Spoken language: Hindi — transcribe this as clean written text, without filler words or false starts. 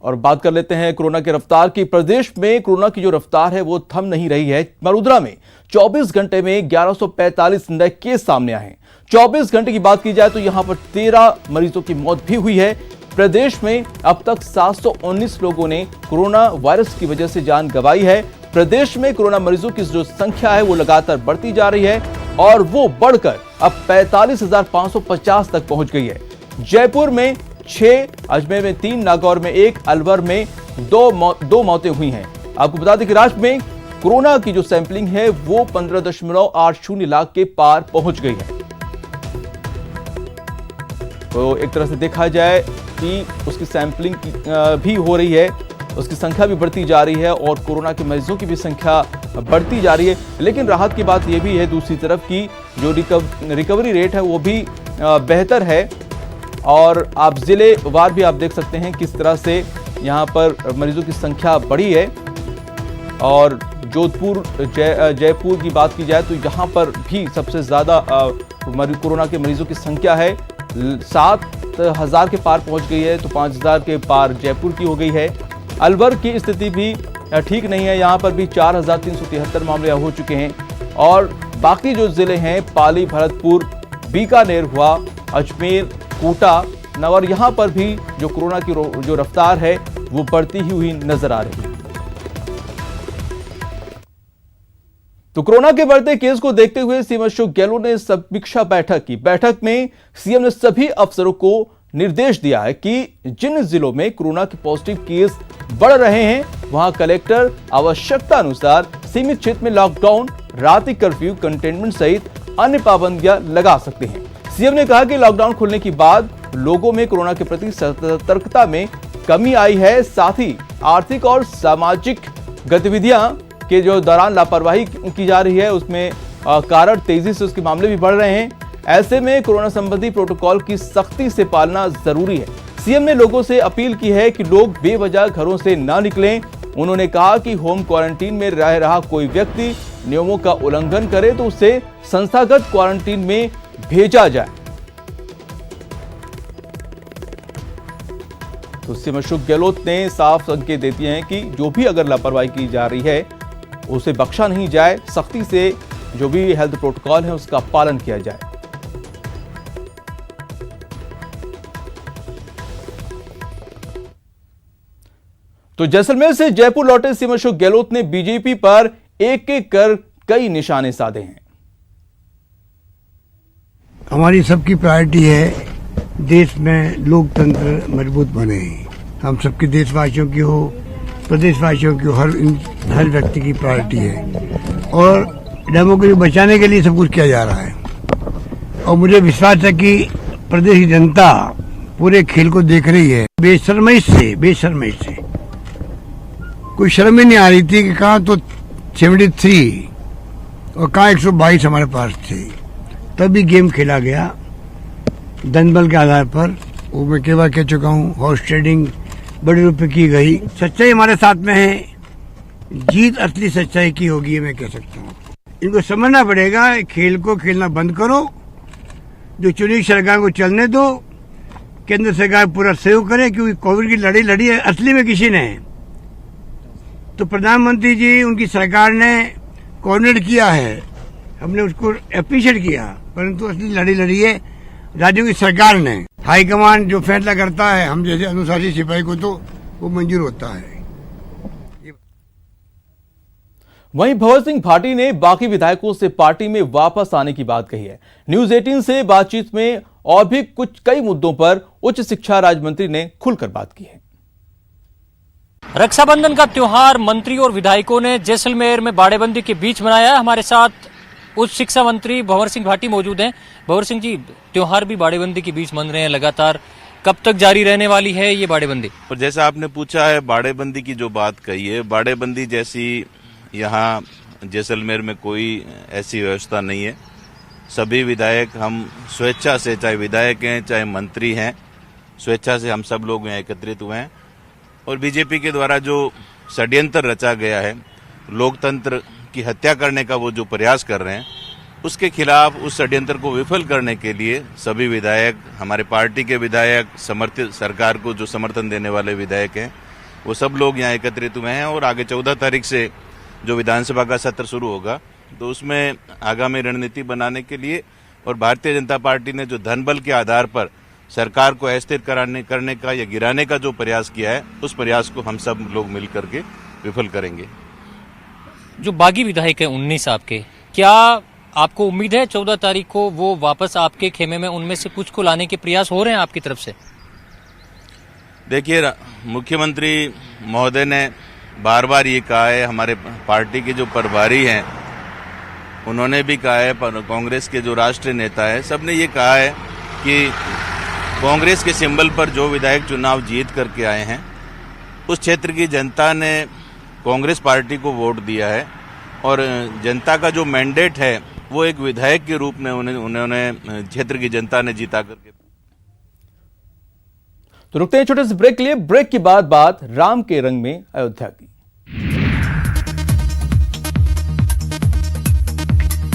और बात कर लेते हैं कोरोना की रफ्तार की। प्रदेश में कोरोना की जो रफ्तार है वो थम नहीं रही है। मरूदरा में 24 घंटे में 1145 नए केस सामने आए हैं। 24 घंटे की बात की जाए तो यहां पर 13 मरीजों की मौत भी हुई है। प्रदेश में अब तक 719 लोगों ने कोरोना वायरस की वजह से जान गंवाई है। प्रदेश में कोरोना मरीजों की जो संख्या है वो लगातार बढ़ती जा रही है और वो बढ़कर अब 45,550 तक पहुंच गई है। जयपुर में 6, अजमेर में 3, नागौर में 1, अलवर में 2 मौतें हुई हैं। आपको बता दें कि राज्य में कोरोना की जो सैंपलिंग है वो 15.80 लाख के पार पहुंच गई है। तो एक तरह से देखा जाए कि उसकी सैंपलिंग भी हो रही है, उसकी संख्या भी बढ़ती जा रही है और कोरोना के मरीजों की भी संख्या बढ़ती जा रही है। लेकिन राहत की बात यह भी है दूसरी तरफ की जो रिकवरी रेट है वो भी बेहतर है। और आप जिले वार भी आप देख सकते हैं किस तरह से यहाँ पर मरीजों की संख्या बढ़ी है। और जोधपुर जयपुर की बात की जाए तो यहाँ पर भी सबसे ज़्यादा कोरोना के मरीजों की संख्या है, 7,000 के पार पहुँच गई है। तो 5,000 के पार जयपुर की हो गई है। अलवर की स्थिति भी ठीक नहीं है, यहाँ पर भी 4,373 मामले हो चुके हैं। और बाकी जो ज़िले हैं पाली, भरतपुर, बीकानेर हुआ, अजमेर, कोटा, और यहाँ पर भी जो कोरोना की जो रफ्तार है वो बढ़ती ही हुई नजर आ रही है। तो कोरोना के बढ़ते केस को देखते हुए सीएम अशोक गहलोत ने समीक्षा बैठक की। बैठक में सीएम ने सभी अफसरों को निर्देश दिया है कि जिन जिलों में कोरोना के पॉजिटिव केस बढ़ रहे हैं वहां कलेक्टर आवश्यकता अनुसार सीमित क्षेत्र में लॉकडाउन, रात्रि कर्फ्यू, कंटेनमेंट सहित अन्य पाबंदियां लगा सकते हैं। सीएम ने कहा कि लॉकडाउन खुलने के बाद लोगों में कोरोना के प्रति सतर्कता में कमी आई है। साथ ही आर्थिक और सामाजिक गतिविधियां के जो दौरान लापरवाही की जा रही है उसमें कारण तेजी से उसके मामले भी बढ़ रहे हैं। ऐसे में कोरोना संबंधी प्रोटोकॉल की सख्ती से पालना जरूरी है। सीएम ने लोगों से अपील की है कि लोग बेवजह घरों से ना निकलें। उन्होंने कहा कि होम क्वारंटीन में रह रहा कोई व्यक्ति नियमों का उल्लंघन करे तो उसे संस्थागत क्वारंटीन में भेजा जाए। तो सीएम अशोक गहलोत ने साफ संकेत दे दिए हैं कि जो भी अगर लापरवाही की जा रही है उसे बख्शा नहीं जाए, सख्ती से जो भी हेल्थ प्रोटोकॉल है उसका पालन किया जाए। तो जैसलमेर से जयपुर लौटे सीएम अशोक गहलोत ने बीजेपी पर एक एक कर कई निशाने साधे हैं। हमारी सबकी प्रायोरिटी है देश में लोकतंत्र मजबूत बने। हम सबके देशवासियों की हो, प्रदेशवासियों की हो, हर व्यक्ति की प्रायोरिटी है और डेमोक्रेसी बचाने के लिए सब कुछ किया जा रहा है। और मुझे विश्वास है कि प्रदेश की जनता पूरे खेल को देख रही है। बेशर्मी से कोई शर्म ही नहीं आ रही थी कि कहाँ तो 73 और कहाँ 122 हमारे पास थे। तभी गेम खेला गया दंडबल के आधार पर। वो मैं कई बार कह चुका हूँ, हॉर्स ट्रेडिंग बड़े रूप में की गई। सच्चाई हमारे साथ में है, जीत असली सच्चाई की होगी ये मैं कह सकता हूँ। इनको समझना पड़ेगा, खेल को खेलना बंद करो, जो चुनी सरकार को चलने दो, केंद्र सरकार पूरा सहयोग करे क्योंकि कोविड की लड़ाई लड़ी है असली में किसी ने। तो प्रधानमंत्री जी, उनकी सरकार ने कोऑर्डिनेट किया है, हमने उसको अप्रिशिएट किया, परंतु असली लड़ी लड़ी है राज्यों की सरकार ने। हाईकमान जो फैसला करता है, हम जैसे अनुशासित सिपाही को तो वो मंजूर होता है। वहीं भंवर सिंह भाटी ने बाकी विधायकों से पार्टी में वापस आने की बात कही है। न्यूज 18 से बातचीत में और भी कई मुद्दों पर उच्च शिक्षा राज्य मंत्री ने खुलकर बात की है। रक्षाबंधन का त्योहार मंत्री और विधायकों ने जैसलमेर में बाड़ेबंदी के बीच मनाया। हमारे साथ उच्च शिक्षा मंत्री भंवर सिंह भाटी मौजूद हैं। भंवर सिंह जी, त्योहार भी बाड़ेबंदी के बीच मन रहे हैं लगातार, कब तक जारी रहने वाली है ये बाड़ेबंदी? और जैसा आपने पूछा है, बाड़ेबंदी की जो बात कही है, बाड़ेबंदी जैसी यहाँ जैसलमेर में कोई ऐसी व्यवस्था नहीं है। सभी विधायक हम स्वेच्छा से, चाहे विधायक हैं चाहे मंत्री हैं, स्वेच्छा से हम सब लोग यहाँ एकत्रित हुए हैं। और बीजेपी के द्वारा जो षड्यंत्र रचा गया है, लोकतंत्र की हत्या करने का वो जो प्रयास कर रहे हैं, उसके खिलाफ उस षड्यंत्र को विफल करने के लिए सभी विधायक, हमारे पार्टी के विधायक, समर्थित सरकार को जो समर्थन देने वाले विधायक हैं, वो सब लोग यहाँ एकत्रित हुए हैं और आगे 14 तारीख से जो विधानसभा का सत्र शुरू होगा तो उसमें आगामी रणनीति बनाने के लिए और भारतीय जनता पार्टी ने जो धन बल के आधार पर सरकार को अस्थिर करने का या गिराने का जो प्रयास किया है उस प्रयास को हम सब लोग मिल करके विफल करेंगे। जो बागी विधायक है 19 आपके, क्या आपको उम्मीद है 14 तारीख को वो वापस आपके खेमे में उनमें से कुछ को लाने के प्रयास हो रहे हैं आपकी तरफ से? देखिए, मुख्यमंत्री महोदय ने बार बार ये कहा है, हमारे पार्टी के जो प्रभारी हैं उन्होंने भी कहा है, कांग्रेस के जो राष्ट्रीय नेता है सबने ये कहा है कि कांग्रेस के सिंबल पर जो विधायक चुनाव जीत करके आए हैं उस क्षेत्र की जनता ने कांग्रेस पार्टी को वोट दिया है और जनता का जो मैंडेट है वो एक विधायक के रूप में उन्होंने क्षेत्र की जनता ने जीता करके। तो रुकते हैं छोटे से ब्रेक के लिए। ब्रेक के बाद बात राम के रंग में अयोध्या की।